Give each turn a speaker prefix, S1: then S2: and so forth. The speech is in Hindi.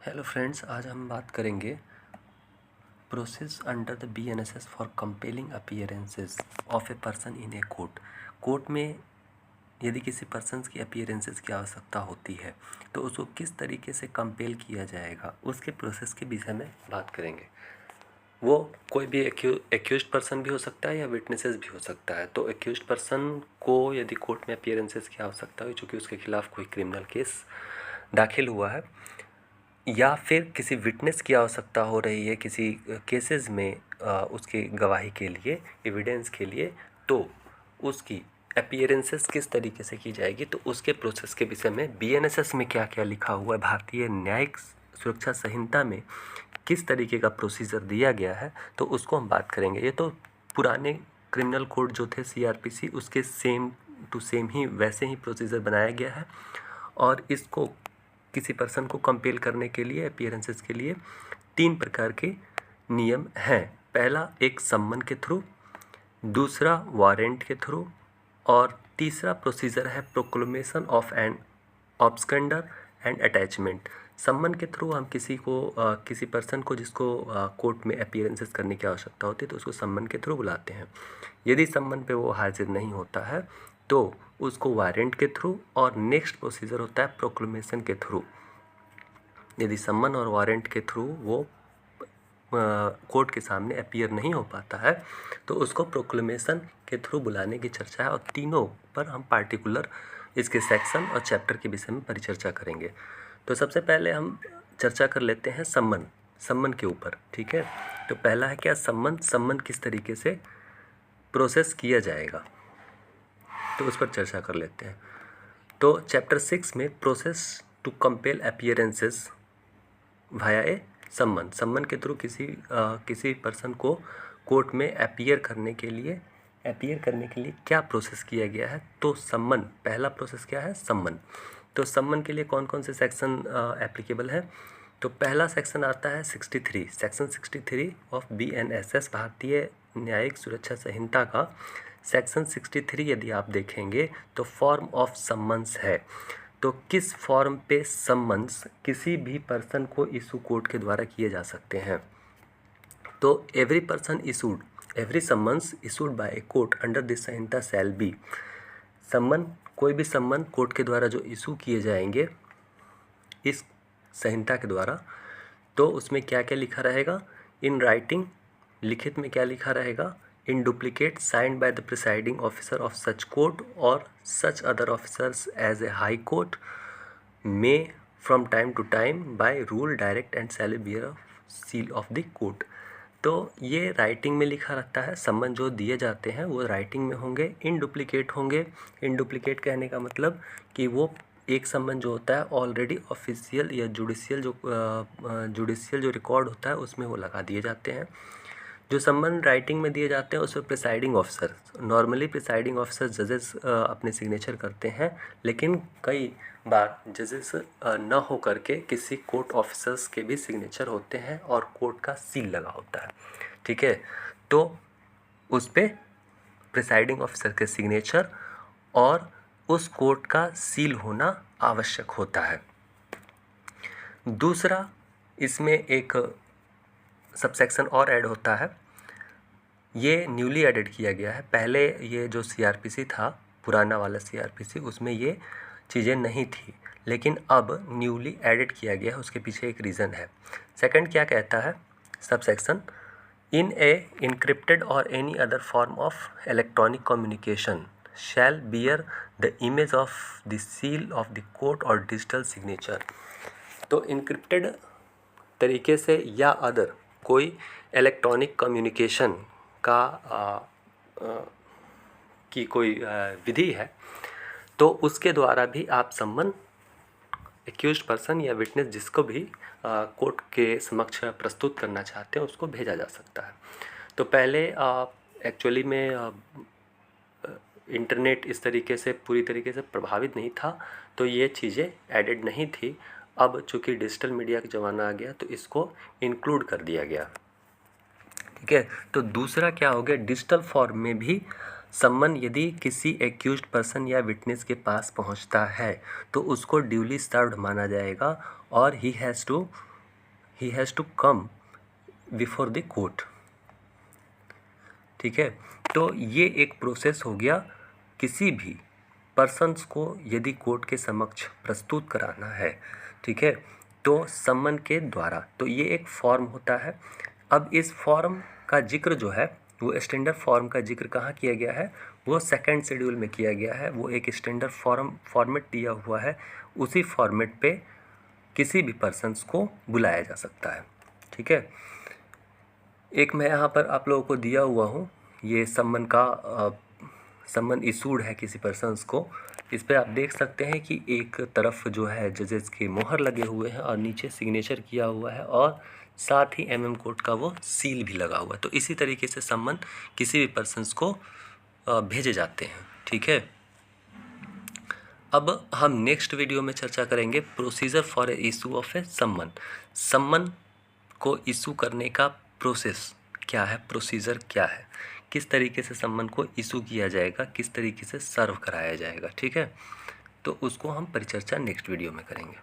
S1: हेलो फ्रेंड्स, आज हम बात करेंगे process under the BNSS for compelling appearances of a person in a court. Court में यदि किसी पर्सन की अपीयरेंसेस की आवश्यकता होती है तो उसको किस तरीके से कंपेल किया जाएगा, उसके प्रोसेस के विषय में बात करेंगे। वो कोई भी एक्यूज्ड पर्सन भी हो सकता है या विटनेसेस भी हो सकता है। तो एक्यूज्ड पर्सन को यदि कोर्ट में अपीयरेंसेस की आवश्यकता हुई, चूँकि उसके खिलाफ कोई क्रिमिनल केस दाखिल हुआ है, या फिर किसी विटनेस की आवश्यकता हो रही है किसी केसेस में उसकी गवाही के लिए, एविडेंस के लिए, तो उसकी अपीयरेंसेस किस तरीके से की जाएगी, तो उसके प्रोसेस के विषय में BNSS में क्या क्या लिखा हुआ है, भारतीय न्यायिक सुरक्षा संहिता में किस तरीके का प्रोसीजर दिया गया है, तो उसको हम बात करेंगे। ये तो पुराने क्रिमिनल कोड जो थे CRPC, उसके सेम टू सेम ही वैसे ही प्रोसीजर बनाया गया है। और इसको किसी पर्सन को कंपेल करने के लिए, अपीयरेंसेस के लिए 3 प्रकार के नियम हैं। पहला एक सम्मन के थ्रू, दूसरा वारंट के थ्रू, और तीसरा प्रोसीजर है proclamation of an absconder and attachment. Summon के थ्रू हम किसी पर्सन को जिसको कोर्ट में अपीयरेंसेस करने की आवश्यकता होती है तो उसको सम्मन के थ्रू बुलाते हैं। यदि सम्मन पे वो हाजिर नहीं होता है तो उसको वारंट के थ्रू, और नेक्स्ट प्रोसीजर होता है प्रोक्लेमेशन के थ्रू। यदि सम्मन और वारंट के थ्रू वो कोर्ट के सामने अपीयर नहीं हो पाता है तो उसको प्रोक्लेमेशन के थ्रू बुलाने की चर्चा है। और तीनों पर हम पार्टिकुलर इसके सेक्शन और चैप्टर के विषय में परिचर्चा करेंगे। तो सबसे पहले हम चर्चा कर लेते हैं सम्मन के ऊपर, ठीक है। तो पहला है क्या, सम्मन किस तरीके से प्रोसेस किया जाएगा, तो उस पर चर्चा कर लेते हैं। तो चैप्टर 6 में process to compel appearances via a summon के थ्रू किसी पर्सन को कोर्ट में अपीयर करने के लिए क्या प्रोसेस किया गया है, तो सम्मन, पहला प्रोसेस क्या है, सम्मन। तो सम्मन के लिए कौन कौन से सेक्शन एप्लीकेबल है, तो पहला सेक्शन आता है सेक्शन 63 ऑफ BNSS, भारतीय न्यायिक सुरक्षा संहिता का सेक्शन 63 यदि आप देखेंगे तो फॉर्म ऑफ सम्मन्स है। तो किस फॉर्म पे सम्मन्स किसी भी पर्सन को इशू कोर्ट के द्वारा किए जा सकते हैं, तो every summons issued by a court under this Samhita shall be, कोई भी सम्मन कोर्ट के द्वारा जो इशू किए जाएंगे इस संहिता के द्वारा, तो उसमें क्या क्या लिखा रहेगा, इन राइटिंग, लिखित में क्या लिखा रहेगा, in duplicate signed by the presiding officer of such court और such other officers as a High Court may from time to time by rule direct and shall bear seal of the court. तो ये राइटिंग में लिखा रहता है, सम्मन जो दिए जाते हैं वो राइटिंग में होंगे, इन डुप्लीकेट होंगे। इन डुप्लीकेट कहने का मतलब कि वो एक सम्मन जो होता है ऑलरेडी ऑफिशियल या जुडिशियल जो रिकॉर्ड होता है उसमें वो लगा दिए जाते हैं। जो सम्मन राइटिंग में दिए जाते हैं उसमें presiding officer, normally presiding officer जजेस अपने सिग्नेचर करते हैं, लेकिन कई बार जजेस न हो करके किसी कोर्ट ऑफिसर्स के भी सिग्नेचर होते हैं और कोर्ट का सील लगा होता है, ठीक है। तो उस पर प्रिसाइडिंग ऑफिसर के सिग्नेचर और उस कोर्ट का सील होना आवश्यक होता है। दूसरा, इसमें एक सबसेक्शन और ऐड होता है, ये न्यूली एडेड किया गया है। पहले ये जो CRPC था, पुराना वाला CRPC, उसमें ये चीज़ें नहीं थी, लेकिन अब न्यूली एडेड किया गया है। उसके पीछे एक रीज़न है। सेकंड क्या कहता है सबसेक्शन, इन ए इनक्रिप्टेड और any other form of electronic communication shall bear the image of the seal of the court और डिजिटल सिग्नेचर। तो इनक्रिप्टेड तरीके से या अदर कोई इलेक्ट्रॉनिक कम्युनिकेशन का की कोई विधि है तो उसके द्वारा भी आप सम्मन एक्यूज्ड पर्सन या विटनेस जिसको भी कोर्ट के समक्ष प्रस्तुत करना चाहते हैं उसको भेजा जा सकता है। तो पहले एक्चुअली में इंटरनेट इस तरीके से पूरी तरीके से प्रभावित नहीं था, तो ये चीज़ें एडेड नहीं थी। अब चूँकि डिजिटल मीडिया का ज़माना आ गया तो इसको इंक्लूड कर दिया गया, ठीक है। तो दूसरा क्या हो गया, डिजिटल फॉर्म में भी सम्मन यदि किसी एक्यूज्ड पर्सन या विटनेस के पास पहुंचता है तो उसको ड्यूली सर्व्ड माना जाएगा और he has to he has to come before the court. ठीक है, तो ये एक प्रोसेस हो गया। किसी भी पर्सन्स को यदि कोर्ट के समक्ष प्रस्तुत कराना है, ठीक है, तो सम्मन के द्वारा, तो ये एक फॉर्म होता है। अब इस फॉर्म का जिक्र जो है वो स्टैंडर्ड फॉर्म का जिक्र कहाँ किया गया है, वो सेकंड शेड्यूल में किया गया है। वो एक स्टैंडर्ड फॉर्मेट दिया हुआ है, उसी फॉर्मेट पे किसी भी पर्सन्स को बुलाया जा सकता है। ठीक है, एक मैं यहाँ पर आप लोगों को दिया हुआ हूँ, ये सम्मन इशूड है किसी पर्सन्स को। इस पे आप देख सकते हैं कि एक तरफ जो है जजेस के मोहर लगे हुए हैं और नीचे सिग्नेचर किया हुआ है और साथ ही कोर्ट का वो सील भी लगा हुआ है। तो इसी तरीके से सम्मन किसी भी पर्सन्स को भेजे जाते हैं। ठीक है, अब हम नेक्स्ट वीडियो में चर्चा करेंगे procedure for a issue of a summon. Summon को इशू करने का प्रोसेस क्या है, प्रोसीजर क्या है, किस तरीके से सम्मन को इशू किया जाएगा, किस तरीके से सर्व कराया जाएगा। ठीक है, तो उसको हम परिचर्चा नेक्स्ट वीडियो में करेंगे।